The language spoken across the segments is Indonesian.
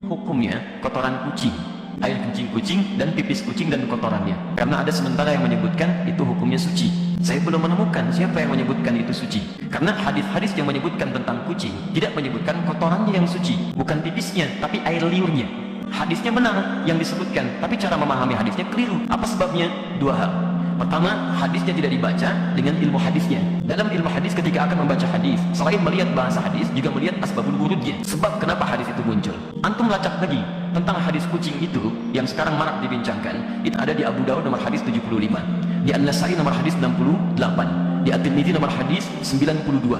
Hukumnya kotoran kucing, air kencing kucing dan pipis kucing dan kotorannya. Karena ada sementara yang menyebutkan itu hukumnya suci. Saya belum menemukan siapa yang menyebutkan itu suci. Karena hadis-hadis yang menyebutkan tentang kucing tidak menyebutkan kotorannya yang suci, bukan pipisnya, tapi air liurnya. Hadisnya benar yang disebutkan, tapi cara memahami hadisnya keliru. Apa sebabnya? Dua hal. Pertama, hadisnya tidak dibaca dengan ilmu hadisnya. Dalam ilmu hadis ketika akan membaca hadis, selain melihat bahasa hadis, juga melihat asbabul wurudnya. Sebab kenapa hadis itu muncul. Antum lacak lagi tentang hadis kucing itu yang sekarang marak dibincangkan. Itu ada di Abu Dawud nomor hadis 75, di An-Nasai nomor hadis 68, di At-Tirmidzi nomor hadis 92.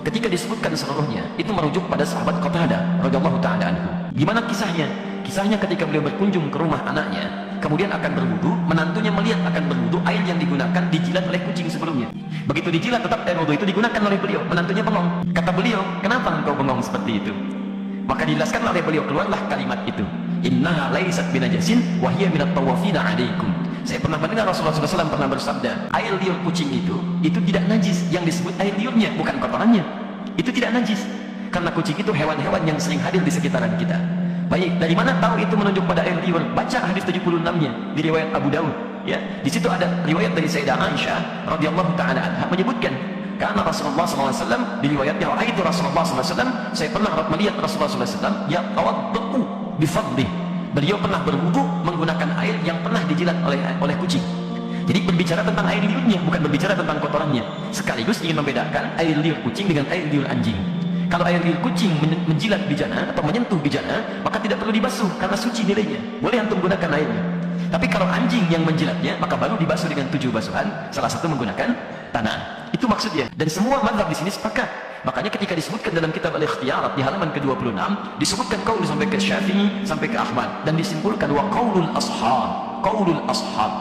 Ketika disebutkan seluruhnya, itu merujuk pada sahabat Qatadah radhiyallahu taala anhu. Gimana kisahnya? Kisahnya ketika beliau berkunjung ke rumah anaknya, kemudian akan berwudu, menantunya melihat akan berwudu, air yang digunakan dijilat oleh kucing sebelumnya. Begitu dijilat, tetap air wudu itu digunakan oleh beliau. Menantunya bengong. Kata beliau, kenapa engkau bengong seperti itu? Maka dijelaskan oleh beliau, keluarlah kalimat itu, innaha laysat binajasin wa hiya minat tawafina alaikum. Saya pernah mendengar Rasulullah SAW pernah bersabda, air liur kucing itu tidak najis. Yang disebut air liurnya, bukan kotorannya. Itu tidak najis, karena kucing itu hewan-hewan yang sering hadir di sekitaran kita. Baik, dari mana tahu itu menunjuk pada air liur? Baca hadis 76-nya di riwayat Abu Dawud. Ya, di situ ada riwayat dari Sayyidah Aisyah radhiyallahu taala anha menyebutkan, karena Rasulullah SAW di riwayatnya itu Rasulullah SAW, saya pernah melihat Rasulullah SAW ya tawaddu bifadlih. Beliau pernah berwudu menggunakan air yang pernah dijilat oleh kucing. Jadi berbicara tentang air liurnya, bukan berbicara tentang kotorannya. Sekaligus ingin membedakan air liur kucing dengan air liur anjing. Kalau air liur kucing menjilat bijana atau menyentuh bijana, maka tidak perlu dibasuh karena suci nilainya. Boleh antum gunakan airnya. Tapi kalau anjing yang menjilatnya, maka baru dibasuh dengan 7 basuhan, salah satu menggunakan tanah. Itu maksudnya. Dan semua mazhab di sini sepakat. Makanya ketika disebutkan dalam kitab Al-Ikhtiyarat di halaman ke-26, disebutkan qaul sampai ke Syafi'i, sampai ke Ahmad, dan disimpulkan wa qaulul ashab.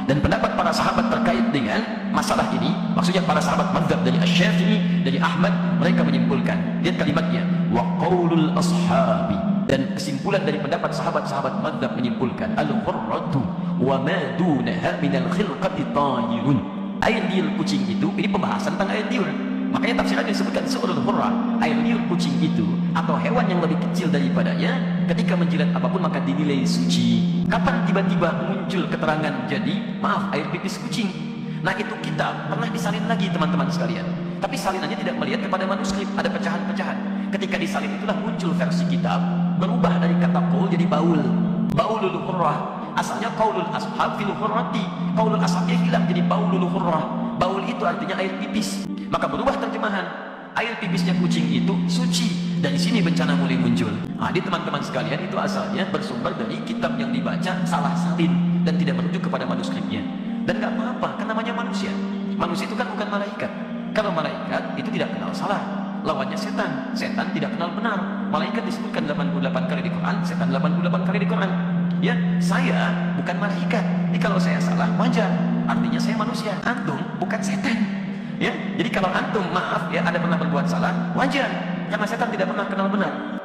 Dan pendapat para sahabat terkait dengan masalah ini, maksudnya para sahabat mazhab dari Asy-Syafi'i, dari Ahmad, mereka menyimpulkan. Lihat kalimatnya, wa qaulul ashabi. Dan kesimpulan dari pendapat sahabat-sahabat mazhab menyimpulkan, al-hurratu wa ma dunaha minal khilqati tahirun. Air liur kucing itu, ini pembahasan tentang air liur. Makanya tafsirannya disebutkan su'rul hurrah, air liur kucing itu atau hewan yang lebih kecil daripadanya, ketika menjilat apapun maka dinilai suci. Kapan tiba-tiba muncul keterangan jadi maaf air pipis kucing? Nah itu kita pernah disalin lagi teman-teman sekalian, tapi salinannya tidak melihat kepada manuskrip, ada pecahan-pecahan. Ketika disalin itulah muncul versi kitab berubah dari kata qaul jadi baul, baulul hurrah. Asalnya qaulul ashab fil hurrati, qaulul ashabnya hilang jadi baulul hurrah. Baul itu artinya air pipis. Maka berubah terjemahan, air pipisnya kucing itu suci. Dari sini bencana mulai muncul. Di teman-teman sekalian, itu asalnya bersumber dari kitab yang dibaca salah salin dan tidak merujuk kepada manuskripnya. Dan gak apa-apa, kan namanya manusia. Manusia itu kan bukan malaikat. Kalau malaikat itu tidak kenal salah, lawannya setan. Setan tidak kenal benar. Malaikat disebutkan 88 kali di Quran, setan 88 kali di Quran. Ya, saya bukan malaikat. Jadi kalau saya salah, wajar. Artinya saya manusia. Antum bukan setan. Ya, jadi kalau antum maaf ya ada pernah berbuat salah, wajar, karena setan tidak pernah kenal benar.